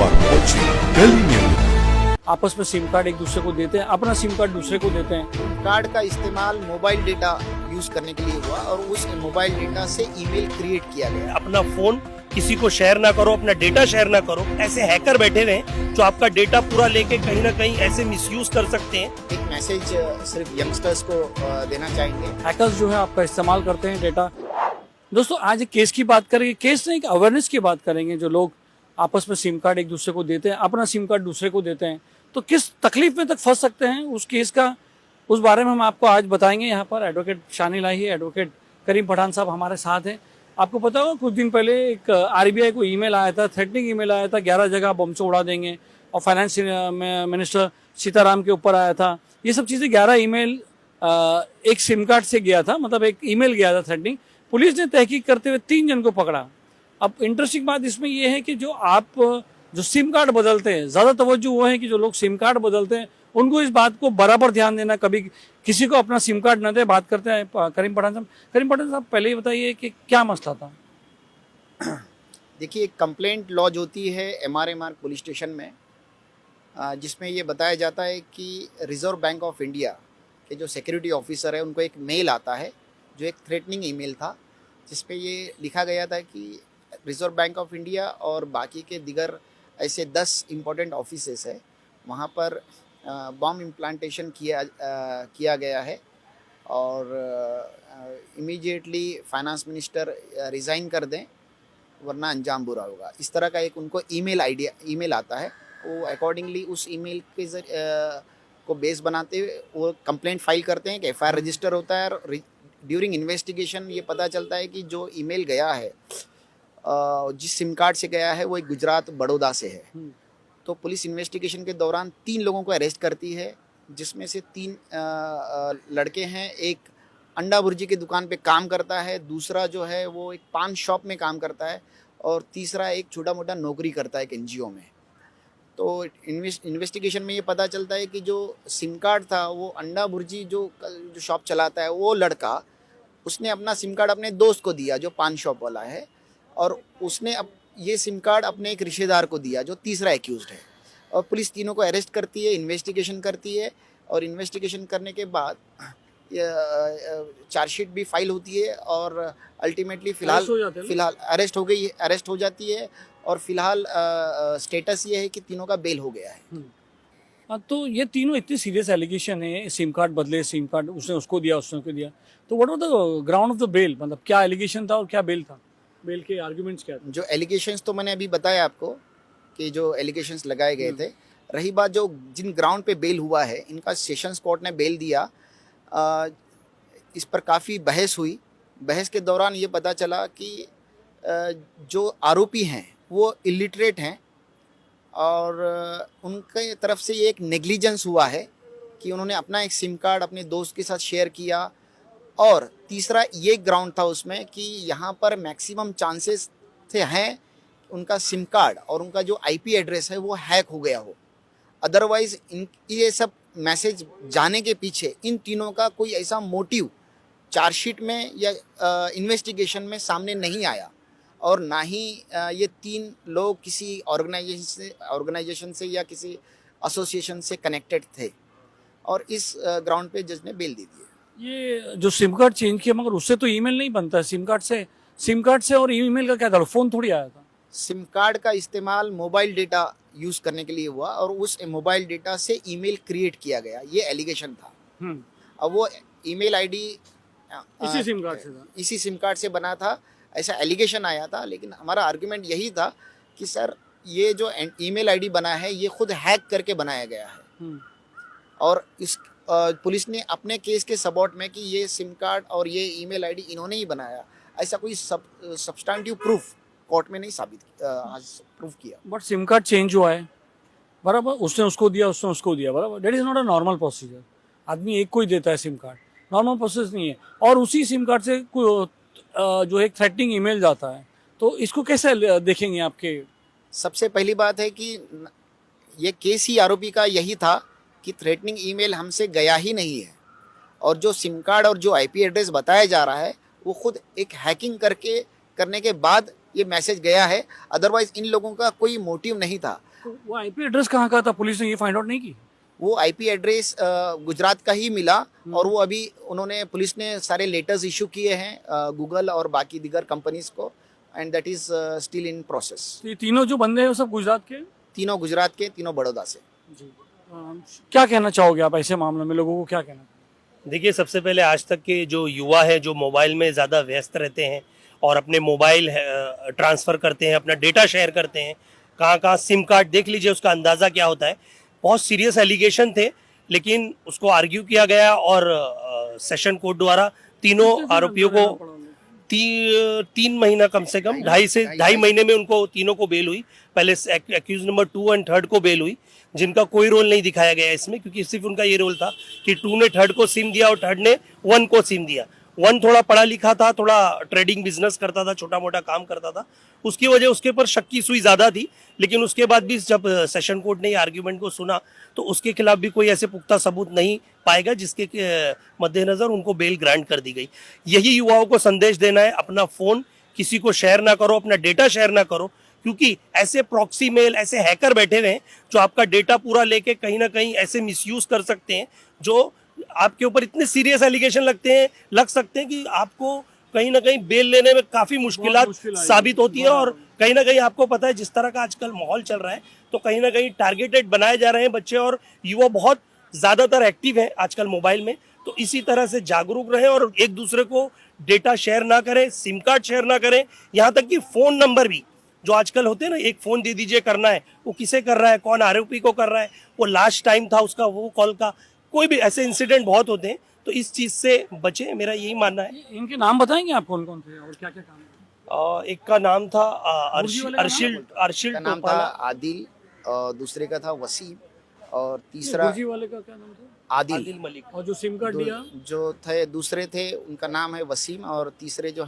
Are watching Delhi news. आपस में SIM card एक दूसरे को देते हैं, अपना सिम कार्ड दूसरे को देते हैं। कार्ड का इस्तेमाल मोबाइल डेटा यूज करने के लिए हुआ और उस मोबाइल डेटा से ईमेल क्रिएट किया गया। अपना फोन किसी को शेयर ना करो, अपना डेटा शेयर ना करो। ऐसे हैकर बैठे हुए हैं जो आपका डेटा पूरा लेके कहीं ना कहीं ऐसे मिसयूज कर सकते हैं। एक मैसेज सिर्फ यंगस्टर्स को देना चाहेंगे। हैकर्स जो है आपका इस्तेमाल करते हैं डेटा। दोस्तों आज एक केस की बात करेंगे, केस नहीं, एक अवेयरनेस की बात करेंगे। जो लोग आपस में सिम कार्ड एक दूसरे को देते हैं, अपना सिम कार्ड दूसरे को देते हैं, तो किस तकलीफ में तक फंस सकते हैं, उस केस का उस बारे में हम आपको आज बताएंगे। यहाँ पर एडवोकेट शानिल आई है, एडवोकेट करीम पठान साहब हमारे साथ हैं। आपको पता होगा कुछ दिन पहले एक आरबीआई को ईमेल आया था, थ्रेटनिंग ईमेल आया था, 11 जगह बम से उड़ा देंगे, और फाइनेंस मिनिस्टर सीताराम के ऊपर आया था। ये सब चीज़ें 11 ईमेल एक सिम कार्ड से गया था, मतलब एक ईमेल गया था थ्रेटनिंग। पुलिस ने तहकीक करते हुए 3 जन को पकड़ा। अब इंटरेस्टिंग बात इसमें यह है कि जो सिम कार्ड बदलते हैं, ज़्यादा तवज्जो वो है कि जो लोग सिम कार्ड बदलते हैं उनको इस बात को बराबर ध्यान देना, कभी किसी को अपना सिम कार्ड न दे। बात करते हैं करीम पठान साहब पहले ही बताइए कि क्या मसला था। देखिए, एक कंप्लेंट लॉज होती है MRMR पुलिस स्टेशन में, जिसमें ये बताया जाता है कि रिजर्व बैंक ऑफ इंडिया के जो सिक्योरिटी ऑफिसर है उनको एक मेल आता है जो एक थ्रेटनिंग ईमेल था, जिसपे ये लिखा गया था कि रिजर्व बैंक ऑफ इंडिया और बाकी के दिगर ऐसे 10 इम्पोर्टेंट ऑफिसेस है, वहाँ पर बॉम्ब इम्प्लांटेशन किया गया है और इमीडिएटली फाइनेंस मिनिस्टर रिज़ाइन कर दें वरना अंजाम बुरा होगा। इस तरह का एक उनको ईमेल आता है। वो अकॉर्डिंगली उस ईमेल के को बेस बनाते हुए वो कंप्लेंट फाइल करते हैं कि FIR रजिस्टर होता है। और ड्यूरिंग इन्वेस्टिगेशन ये पता चलता है कि जो ईमेल गया है, जिस सिम कार्ड से गया है, वो एक गुजरात बड़ौदा से है। तो पुलिस इन्वेस्टिगेशन के दौरान 3 लोगों को अरेस्ट करती है, जिसमें से 3 लड़के हैं। एक अंडा भुर्जी की दुकान पे काम करता है, दूसरा जो है वो एक पान शॉप में काम करता है, और तीसरा एक छोटा मोटा नौकरी करता है एक NGO में। तो इन्वेस्टिगेशन में ये पता चलता है कि जो सिम कार्ड था वो अंडा भुर्जी जो शॉप चलाता है वो लड़का, उसने अपना सिम कार्ड अपने दोस्त को दिया जो पान शॉप वाला है, और उसने ये सिम कार्ड अपने एक रिश्तेदार को दिया जो तीसरा एक्यूज्ड है। और पुलिस तीनों को अरेस्ट करती है, इन्वेस्टिगेशन करती है, और इन्वेस्टिगेशन करने के बाद चार्जशीट भी फाइल होती है, और अल्टीमेटली फ़िलहाल अरेस्ट हो जाती है। और फिलहाल स्टेटस ये है कि तीनों का बेल हो गया है। तो ये तीनों इतनी सीरियस एलिगेशन है, सिम कार्ड बदले, सिम कार्ड उसने उसको दिया, उसने उसको दिया, तो what was the ground of the bail, मतलब क्या एलिगेशन था और क्या बेल था, बेल के आर्गुमेंट्स क्या थे? जो एलिगेशंस तो मैंने अभी बताया आपको कि जो एलिगेशंस लगाए गए थे। रही बात जो जिन ग्राउंड पे बेल हुआ है, इनका सेशंस कोर्ट ने बेल दिया। इस पर काफ़ी बहस हुई। बहस के दौरान ये पता चला कि जो आरोपी हैं वो इलिटरेट हैं, और उनके तरफ से ये एक नेग्लिजेंस हुआ है कि उन्होंने अपना एक सिम कार्ड अपने दोस्त के साथ शेयर किया। और तीसरा ये ग्राउंड था उसमें कि यहाँ पर मैक्सिमम चांसेस हैं उनका सिम कार्ड और उनका जो IP एड्रेस है वो हैक हो गया हो। अदरवाइज़ ये सब मैसेज जाने के पीछे इन तीनों का कोई ऐसा मोटिव चार्जशीट में या इन्वेस्टिगेशन में सामने नहीं आया, और ना ही ये 3 लोग किसी ऑर्गेनाइजेशन से या किसी एसोसिएशन से कनेक्टेड थे, और इस ग्राउंड पे जज ने बेल दे दी है। ये जो सिम कार्ड चेंज किया, मगर उससे तो ईमेल नहीं बनता है। सिम कार्ड से और ईमेल का क्या था? फ़ोन थोड़ी आया था। सिम कार्ड का इस्तेमाल मोबाइल डेटा यूज़ करने के लिए हुआ, और उस मोबाइल डेटा से ईमेल क्रिएट किया गया, ये एलिगेशन था। अब वो ईमेल ID इसी सिम कार्ड से बना था, ऐसा एलिगेशन आया था। लेकिन हमारा आर्गुमेंट यही था कि सर, ये जो ईमेल ID बना है ये खुद हैक करके बनाया गया है, और इस पुलिस ने अपने केस के सपोर्ट में कि ये सिम कार्ड और ये ईमेल ID इन्होंने ही बनाया, ऐसा कोई सब्सटेंटिव प्रूफ कोर्ट में नहीं प्रूफ किया। बट सिम कार्ड चेंज हुआ है, बराबर, उसने उसको दिया, उसने उसको दिया, बराबर। That is not a normal procedure. आदमी एक को ही देता है सिम कार्ड, नॉर्मल प्रोसेस नहीं है। और उसी सिम कार्ड से जो एक थ्रेटनिंग ईमेल जाता है, तो इसको कैसे देखेंगे आपके? सबसे पहली बात है कि ये केस ही आरोपी का यही था कि थ्रेटनिंग ईमेल हमसे गया ही नहीं है, और जो सिम कार्ड और जो IP एड्रेस बताया जा रहा है वो खुद एक हैकिंग करने के बाद ये मैसेज गया है, अदरवाइज इन लोगों का कोई मोटिव नहीं था। तो वो आईपी एड्रेस कहाँ का था, पुलिस ने ये फाइंड आउट नहीं की? वो आईपी एड्रेस गुजरात का ही मिला और वो अभी उन्होंने पुलिस ने सारे लेटर्स इशू किए हैं गूगल और बाकी दीगर कंपनीज को, and that is still in process. तो ये तीनों जो बंदे हैं वो सब गुजरात के हैं? तीनों गुजरात के, तीनों बड़ौदा से। जी। क्या कहना चाहोगे आप ऐसे मामलों में, लोगों को क्या कहना? देखिए, सबसे पहले आज तक के जो युवा है जो मोबाइल में ज़्यादा व्यस्त रहते हैं और अपने मोबाइल ट्रांसफ़र करते हैं, अपना डेटा शेयर करते हैं, कहाँ कहाँ सिम कार्ड देख लीजिए, उसका अंदाज़ा क्या होता है। बहुत सीरियस एलिगेशन थे, लेकिन उसको आर्ग्यू किया गया और सेशन कोर्ट द्वारा तीनों आरोपियों को 3 महीना, कम से कम 2.5 महीने में उनको तीनों को बेल हुई। पहले एक्यूज नंबर 2 और 3 को बेल हुई, जिनका कोई रोल नहीं दिखाया गया इसमें, क्योंकि सिर्फ उनका ये रोल था कि 2 ने 3 को सिम दिया और 3 ने 1 को सिम दिया। 1 थोड़ा पढ़ा लिखा था, थोड़ा ट्रेडिंग बिजनेस करता था, छोटा मोटा काम करता था, उसकी वजह उसके पर शक की सुई ज़्यादा थी। लेकिन उसके बाद भी जब सेशन कोर्ट ने आर्ग्यूमेंट को सुना तो उसके खिलाफ भी कोई ऐसे पुख्ता सबूत नहीं पाएगा, जिसके मद्देनज़र उनको बेल ग्रांट कर दी गई। यही युवाओं को संदेश देना है, अपना फ़ोन किसी को शेयर ना करो, अपना डेटा शेयर ना करो, क्योंकि ऐसे प्रॉक्सी मेल, ऐसे हैकर बैठे हुए हैं जो आपका डेटा पूरा लेके कहीं ना कहीं ऐसे मिसयूज कर सकते हैं, जो आपके ऊपर इतने सीरियस एलिगेशन लग सकते हैं कि आपको कहीं ना कहीं बेल लेने में काफ़ी मुश्किलात साबित होती है। और कहीं ना कहीं आपको पता है जिस तरह का आजकल माहौल चल रहा है, तो कहीं ना कहीं टारगेटेड बनाए जा रहे हैं बच्चे, और युवा बहुत ज़्यादातर एक्टिव है आजकल मोबाइल में। तो इसी तरह से जागरूक रहें और एक दूसरे को डेटा शेयर ना करें, सिम कार्ड शेयर ना करें, यहाँ तक कि फ़ोन नंबर भी जो आजकल होते हैं ना, एक फ़ोन दे दीजिए करना है, वो किसे कर रहा है, कौन आरोपी को कर रहा है, वो लास्ट टाइम था उसका, वो कॉल का, कोई भी ऐसे इंसिडेंट बहुत होते हैं। तो इस चीज़ से बचें, मेरा यही मानना है। इनके नाम बताएंगे आप, कौन कौन थे और क्या क्या काम है? एक का नाम था का अर्शिल नाम था आदिल, दूसरे का था वसीम, और तीसरा गुर्जी वाले का क्या नाम था? आदिल मलिक। और जो सिम कार्ड दिया जो थे दूसरे थे उनका नाम है वसीम, और तीसरे जो